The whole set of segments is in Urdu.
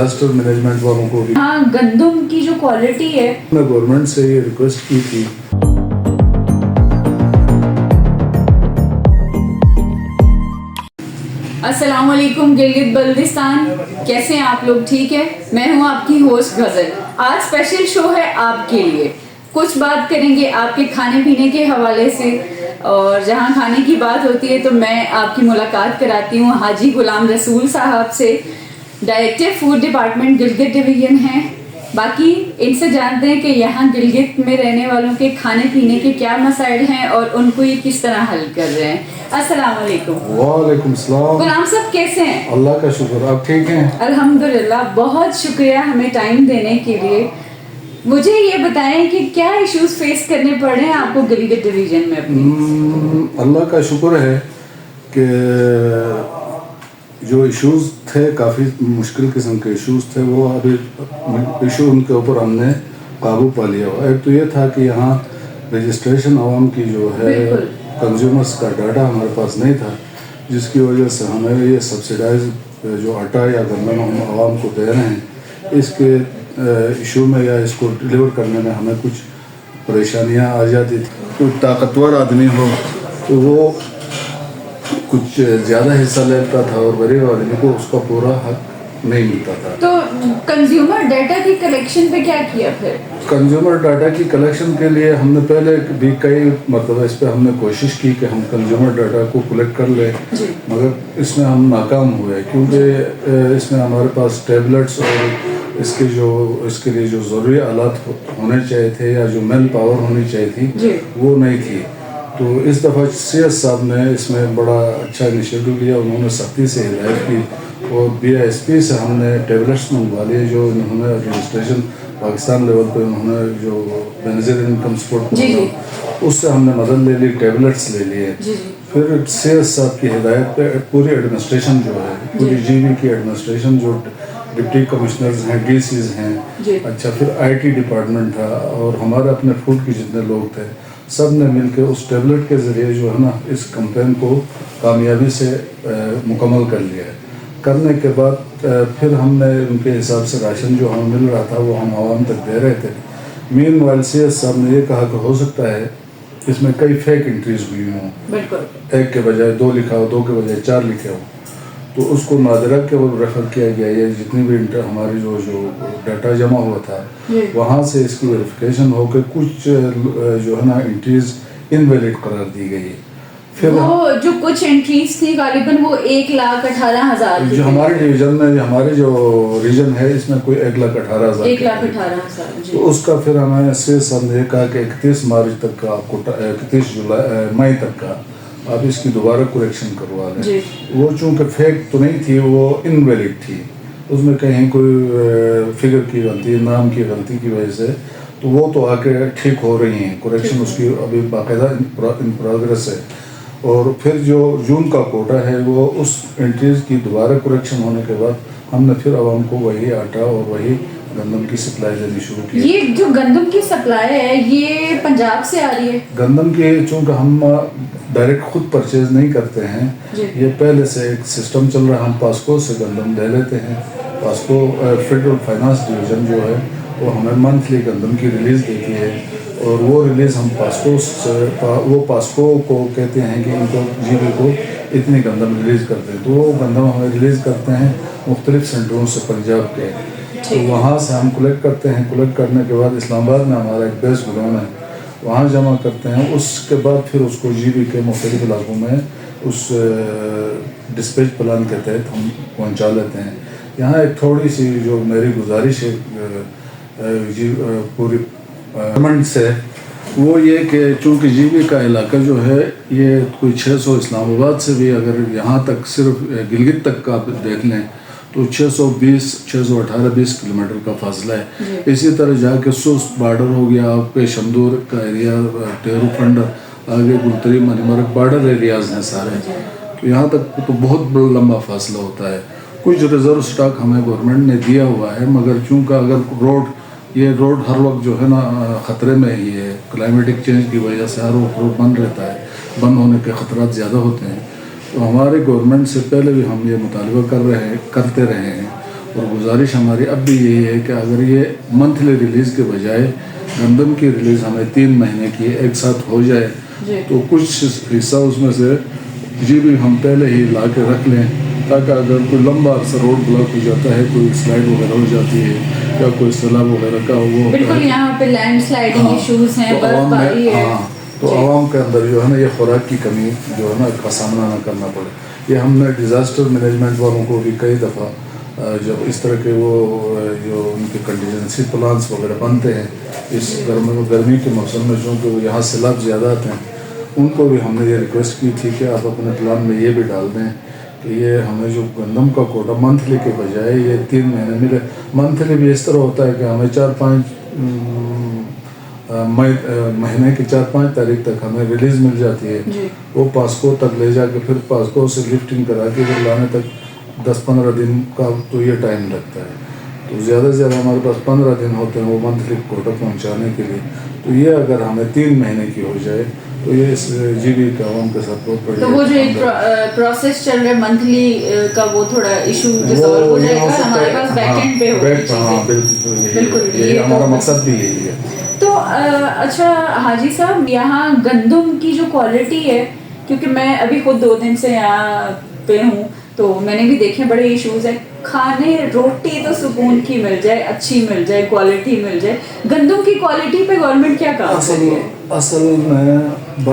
ڈیزاسٹر مینجمنٹ والوں کو بھی ہاں گندم کی جو کوالٹی ہے میں گورنمنٹ سے یہ ریکویسٹ کی تھی. السلام علیکم گلگت بلتستان، کیسے ہیں آپ لوگ؟ ٹھیک ہے، میں ہوں آپ کی ہوسٹ غزل. آج اسپیشل شو ہے آپ کے لیے. کچھ بات کریں گے آپ کے کھانے پینے کے حوالے سے، اور جہاں کھانے کی بات ہوتی ہے تو میں آپ کی ملاقات کراتی ہوں حاجی غلام رسول صاحب سے، director food department Gilgit division ہیں. باقی ان سے جانتے ہیں کہ یہاں گلگت میں رہنے والوں کے کھانے پینے کے کیا مسائل ہیں اور ان کو یہ کس طرح حل کر رہے ہیں. السلام علیکم. وعلیکم السلام. غلام صاحب کیسے ہیں؟ اللہ کا شکر، آپ ٹھیک ہیں؟ الحمدللہ. بہت شکریہ ہمیں ٹائم دینے کے لیے. مجھے یہ بتائیں کہ کیا ایشوز فیس کرنے پڑ رہے ہیں آپ کو گلگت ڈویژن میں اپنی؟ اللہ کا شکر ہے کہ جو ایشوز تھے کافی مشکل قسم کے ایشوز تھے، وہ ابھی ایشو ان کے اوپر ہم نے قابو پا لیا ہوا. ایک تو یہ تھا کہ یہاں رجسٹریشن عوام کی جو ہے کنزیومرز کا ڈاٹا ہمارے پاس نہیں تھا، جس کی وجہ سے ہمیں یہ سبسیڈائز جو آٹا یا گندم ہم عوام کو دے رہے ہیں، اس کے ایشو میں یا اس کو ڈیلیور کرنے میں ہمیں کچھ پریشانیاں آ جاتی تھیں. کوئی طاقتور آدمی ہو تو وہ کچھ زیادہ حصہ لیتا تھا اور غریب آدمی کو اس کا پورا حق نہیں ملتا تھا. تو کنزیومر ڈیٹا کی کلیکشن پہ کیا کیا پھر؟ کنزیومر ڈاٹا کی کلیکشن کے لیے ہم نے پہلے بھی کئی مرتبہ اس پہ ہم نے کوشش کی کہ ہم کنزیومر ڈاٹا کو کلیکٹ کر لیں، مگر اس میں ہم ناکام ہوئے، کیونکہ اس میں ہمارے پاس ٹیبلٹس اور اس کے لیے جو ضروری آلات ہونے چاہیے تھے یا جو مین پاور ہونی چاہیے تھی وہ نہیں تھی. تو اس دفعہ سی ایس صاحب نے اس میں بڑا اچھا انیشیٹو لیا. انہوں نے سختی سے ہدایت کی اور بی آئی ایس پی سے ہم نے ٹیبلٹس منگوا لیے، جو انہوں نے رجسٹریشن پاکستان لیول پہ انہوں نے جو بینظیر انکم سپورٹ اس سے ہم نے مدد لے لی، ٹیبلٹس لے لیے. پھر سی ایس صاحب کی ہدایت پہ پوری ایڈمنسٹریشن جو ہے، پوری جی بی کی ایڈمنسٹریشن، جو ڈپٹی کمشنرز ہیں، ڈی سیز ہیں، اچھا پھر آئی ٹی ڈپارٹمنٹ تھا اور ہمارے اپنے فوڈ کے جتنے لوگ تھے، سب نے مل کے اس ٹیبلٹ کے ذریعے جو ہے نا اس کمپین کو کامیابی سے مکمل کر لیا ہے. کرنے کے بعد پھر ہم نے ان کے حساب سے راشن جو ہمیں مل رہا تھا وہ ہم عوام تک دے رہے تھے. مین وائل سی ایس صاحب نے یہ کہا کہ ہو سکتا ہے اس میں کئی فیک انٹریز ہوئی ہوں، ایک کے بجائے 2 لکھا ہو، 2 کے بجائے 4 لکھے ہو. تو اس کو نادرہ کے وہ ریفر کیا گیا. یہ جتنی بھی ہماری جو ڈاٹا جمع ہوا تھا وہاں سے اس کی ویریفیکیشن ہو کے کچھ جو ہے نا انٹریز انویلڈ قرار دی گئی. پھر وہ جو کچھ انٹریز تھی غالباً وہ 1,18,000 جو ہمارے ڈویژن میں، ہمارے جو ریجن ہے اس میں کوئی 1,18,000 تو اس کا پھر ہمیں سے سمجھے کہا کہ 31 مارچ تک کا آپ کو 31 مئی تک کا آپ اس کی دوبارہ کریکشن کروا لیں. وہ چونکہ فیک تو نہیں تھی، وہ انویلڈ تھی، اس میں کہیں کوئی فگر کی غلطی، نام کی غلطی کی وجہ سے، تو وہ تو آ کے ٹھیک ہو رہی ہیں. کریکشن اس کی ابھی باقاعدہ ان پروگرس ہے. اور پھر جو جون کا کوٹا ہے وہ اس انٹریز کی دوبارہ کریکشن ہونے کے بعد ہم نے پھر عوام کو وہی آٹا اور وہی گندم کی سپلائی دینی شروع کی. یہ جو گندم کی سپلائی ہے یہ پنجاب سے آ رہی ہے؟ گندم کی چونکہ ہم ڈائریکٹ خود پرچیز نہیں کرتے ہیں، یہ پہلے سے ایک سسٹم چل رہا ہے. ہم پاسکو سے گندم لے لیتے ہیں. پاسکو فیڈرل فائنانس ڈویژن جو ہے وہ ہمیں منتھلی گندم کی ریلیز دیتی ہے، اور وہ ریلیز ہم پاسکو سے، وہ پاسکو کو کہتے ہیں کہ ان کو جی بی کو اتنی گندم ریلیز کرتے ہیں. تو وہ گندم ہمیں ریلیز کرتے ہیں مختلف سینٹروں سے پنجاب کے. تو وہاں سے ہم کلیکٹ کرتے ہیں. کلیکٹ کرنے کے بعد اسلام آباد میں ہمارا ایک بیس گڈاؤن ہے، وہاں جمع کرتے ہیں. اس کے بعد پھر اس کو جی بی کے مختلف علاقوں میں اس ڈسپیچ پلان کے تحت ہم پہنچا لیتے ہیں. یہاں ایک تھوڑی سی جو میری گزارش ہے پوری گورنمنٹ سے، وہ یہ کہ چونکہ جی بی کا علاقہ جو ہے یہ کوئی 600 اسلام آباد سے بھی اگر یہاں تک صرف گلگت تک کا آپ دیکھ لیں تو 618-20 کلومیٹر کا فاصلہ ہے. اسی طرح جا کے سوست بارڈر ہو گیا، آپ کے شمدور کا ایریا، ٹیرو فنڈر، آگے گلتری، منیمرگ بارڈر ایریاز ہیں سارے. تو یہاں تک تو بہت لمبا فاصلہ ہوتا ہے. کچھ ریزرو سٹاک ہمیں گورنمنٹ نے دیا ہوا ہے، مگر چونکہ اگر یہ روڈ ہر وقت جو ہے نا خطرے میں ہی ہے، کلائمیٹک چینج کی وجہ سے ہر وقت روڈ بند رہتا ہے، بند ہونے کے خطرات زیادہ ہوتے ہیں. تو ہمارے گورنمنٹ سے پہلے بھی ہم یہ مطالبہ کرتے رہے ہیں اور گزارش ہماری اب بھی یہی ہے کہ اگر یہ منتھلی ریلیز کے بجائے گندم کی ریلیز ہمیں 3 مہینے کی ایک ساتھ ہو جائے تو کچھ حصہ اس میں سے جی بھی ہم پہلے ہی لا کے رکھ لیں، تاکہ اگر کوئی لمبا عرصہ روڈ بلاک ہو جاتا ہے، کوئی سلائڈ وغیرہ ہو جاتی ہے یا کوئی سیلاب وغیرہ کا وہ ہوتا بالکل ہے، یہاں پہ لینڈ سلائڈنگ ایشوز ہیں، تو عوام برفباری ہے، تو عوام کے اندر جو ہے نا یہ خوراک کی کمی جو ہے نا کا سامنا نہ کرنا پڑے۔ یہ ہم نے ڈیزاسٹر مینجمنٹ والوں کو بھی کئی دفعہ جب اس طرح کے وہ جو ان کے کنٹینجنسی پلانس وغیرہ بنتے ہیں اس گرمی کے موسم میں، چونکہ وہ یہاں سیلاب زیادہ آتے ہیں، ان کو بھی ہم نے یہ ریکویسٹ کی تھی کہ آپ اپنے پلان میں یہ بھی ڈال دیں کہ یہ ہمیں جو گندم کا کوٹا منتھلی کے بجائے یہ 3 مہینے ملے۔ منتھلی بھی اس طرح ہوتا ہے کہ ہمیں 4-5 مہینے کی 4-5 تاریخ تک ہمیں ریلیز مل جاتی ہے، وہ پاسکو تک لے جا کے پھر پاسکو سے لفٹنگ کرا کے پھر لانے تک 10-15 دن کا تو یہ ٹائم لگتا ہے۔ تو زیادہ سے زیادہ ہمارے پاس 15 دن ہوتے ہیں وہ منتھلی کوٹا پہنچانے کے لیے۔ تو یہ اگر ہمیں 3 مہینے کی ہو جائے تو یہ اس جی بی کے عوام کے ساتھ بہت بڑی، تو وہ جو ایک پروسیس چل رہا ہے منتھلی کا وہ تھوڑا ایشو ریزالو ہو جائے گا، ہمارے پاس بیک اینڈ پہ ہوگی چیزیں۔ بالکل یہی ہمارا مقصد بھی یہی ہے۔ تو اچھا حاجی صاحب، یہاں گندم کی جو کوالٹی ہے، کیونکہ میں ابھی خود 2 دن سے یہاں پہ ہوں تو میں نے بھی دیکھے بڑے ایشوز ہیں، کھانے روٹی تو سکون کی مل جائے، اچھی مل جائے، کوالٹی مل جائے، گندم کی کوالٹی پہ گورنمنٹ کیا کام کر رہی ہے؟ اصل میں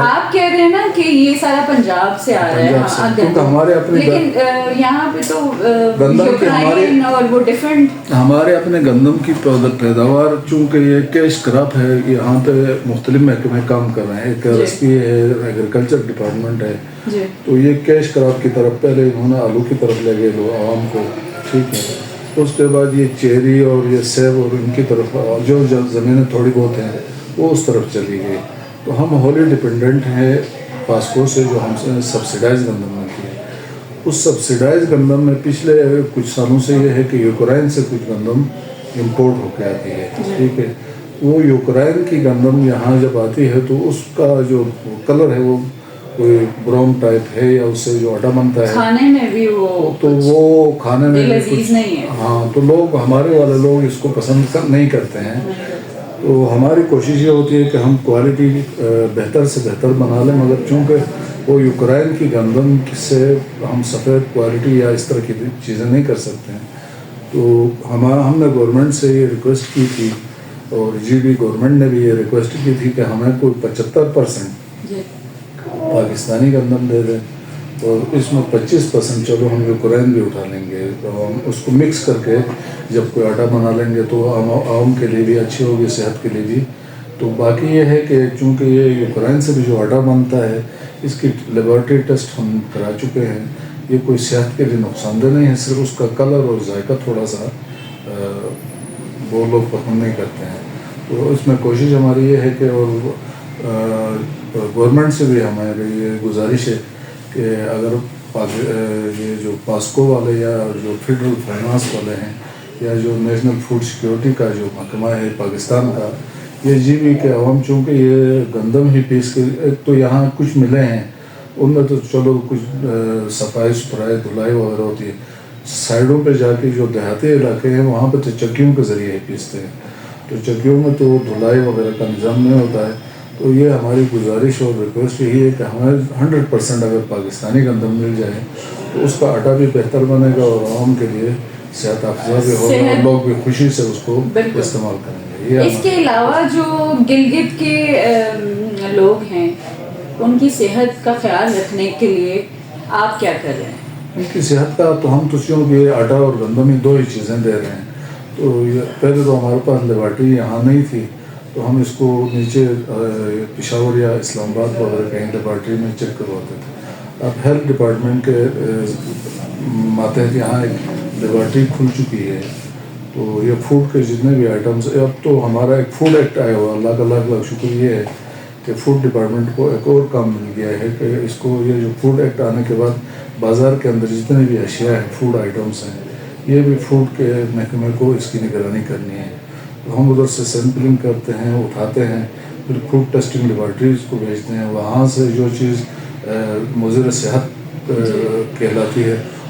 آپ کہہ رہے ہیں نا کہ یہ سارا پنجاب سے آ رہا ہے، کیونکہ ہمارے اپنے لیکن یہاں پہ تو گندم کے یوکرائن اور وہ ڈفرینٹ ہمارے اپنے گندم کی پیداوار، چونکہ یہ کیش کراپ ہے، یہاں پہ مختلف محکمے کام کر رہے ہیں، ایک ایس پی ہے، ایگریکلچر ڈپارٹمنٹ ہے، تو یہ کیش کراپ کی طرف پہلے انہوں نے آلو کی طرف لے گئے لو عوام کو، ٹھیک ہے، اس کے بعد یہ چیری اور یہ سیب اور ان کی طرف جو زمینیں تھوڑی بہت ہیں وہ اس طرف چلی گئی۔ تو ہم ہولی ڈپینڈنٹ ہیں پاسکو سے، جو ہم سے سبسیڈائز گندم ملتی ہے۔ اس سبسیڈائز گندم میں پچھلے کچھ سالوں سے یہ ہے کہ یوکرائن سے کچھ گندم امپورٹ ہو کے آتی ہے، ٹھیک ہے، وہ یوکرائن کی گندم یہاں جب آتی ہے تو اس کا جو کلر ہے وہ کوئی براؤن ٹائپ ہے، یا اس سے جو آٹا بنتا ہے کھانے میں بھی تو وہ کھانے میں لذیذ نہیں ہے۔ ہاں، تو لوگ ہمارے والے لوگ اس کو پسند نہیں کرتے ہیں۔ تو ہماری کوشش یہ ہوتی ہے کہ ہم کوالٹی بہتر سے بہتر بنا لیں، مگر چونکہ وہ یوکرائن کی گندم سے ہم سفید کوالٹی یا اس طرح کی چیزیں نہیں کر سکتے ہیں۔ تو ہم نے گورنمنٹ سے یہ ریکویسٹ کی تھی، اور جی بی گورنمنٹ نے بھی یہ ریکویسٹ کی تھی کہ ہمیں کوئی 75% پاکستانی گندم دے دیں، اور اس میں 25% چلو ہم یوکرائن بھی اٹھا لیں گے، تو ہم اس کو مکس کر کے جب کوئی آٹا بنا لیں گے تو عوام کے لیے بھی اچھی ہوگی، صحت کے لیے بھی۔ تو باقی یہ ہے کہ چونکہ یہ یوکرائن سے بھی جو آٹا بنتا ہے اس کی لیبارٹری ٹیسٹ ہم کرا چکے ہیں، یہ کوئی صحت کے لیے نقصان دہ نہیں ہے، صرف اس کا کلر اور ذائقہ تھوڑا سا وہ لوگ پسند نہیں کرتے ہیں۔ تو اس میں کوشش ہماری یہ ہے کہ اور گورنمنٹ سے بھی ہماری یہ گزارش ہے کہ اگر یہ جو پاسکو والے یا جو فیڈرل فائنانس والے ہیں یا جو نیشنل فوڈ سیکیورٹی کا جو محکمہ ہے پاکستان کا، یہ جی بی کے عوام چونکہ یہ گندم ہی پیس کے، ایک تو یہاں کچھ ملے ہیں ان میں تو چلو کچھ صفائی ستھرائی دھلائی وغیرہ ہوتی ہے، سائڈوں پہ جا کے جو دیہاتی علاقے ہیں وہاں پہ تو چکیوں کے ذریعے ہی پیستے ہیں، تو چکیوں میں تو دھلائی وغیرہ کا نظام نہیں ہوتا ہے۔ تو یہ ہماری گزارش اور ریکویسٹ یہی ہے کہ ہمیں 100% اگر پاکستانی گندم مل جائے تو اس کا آٹا بھی بہتر بنے گا اور عوام کے لیے صحت افزا بھی ہوگا، اور لوگ بھی خوشی سے اس کو استعمال کریں گے۔ اس کے علاوہ جو گلگت کے لوگ ہیں ان کی صحت کا خیال رکھنے کے لیے آپ کیا کر رہے ہیں؟ ان کی صحت کا تو ہم تو کہ آٹا اور گندم ہی 2 ہی چیزیں دے رہے ہیں۔ تو پہلے تو ہمارے پاس لیبارٹری یہاں نہیں تھی، تو ہم اس کو نیچے پشاور یا اسلام آباد وغیرہ کہیں لیبارٹری میں چیک کرواتے تھے۔ اب ہیلتھ ڈپارٹمنٹ کے ماتحت یہاں ایک لیبارٹری کھل چکی ہے، تو یہ فوڈ کے جتنے بھی آئٹمس، اب تو ہمارا ایک فوڈ ایکٹ آیا ہوا، اللہ کا لاکھ لاکھ شکر یہ ہے کہ فوڈ ڈپارٹمنٹ کو ایک اور کام مل گیا ہے کہ اس کو یہ جو فوڈ ایکٹ آنے کے بعد بازار کے اندر جتنے بھی اشیاء ہیں، فوڈ آئٹمس ہیں، یہ بھی فوڈ کے محکمے کو اس کی نگرانی کرنی ہے۔ تو ہم ادھر سے سیمپلنگ کرتے ہیں، اٹھاتے ہیں، پھر فوڈ ٹیسٹنگ لیبارٹریز کو بھیجتے ہیں، وہاں سے جو چیز مضر صحت کہلاتی ہے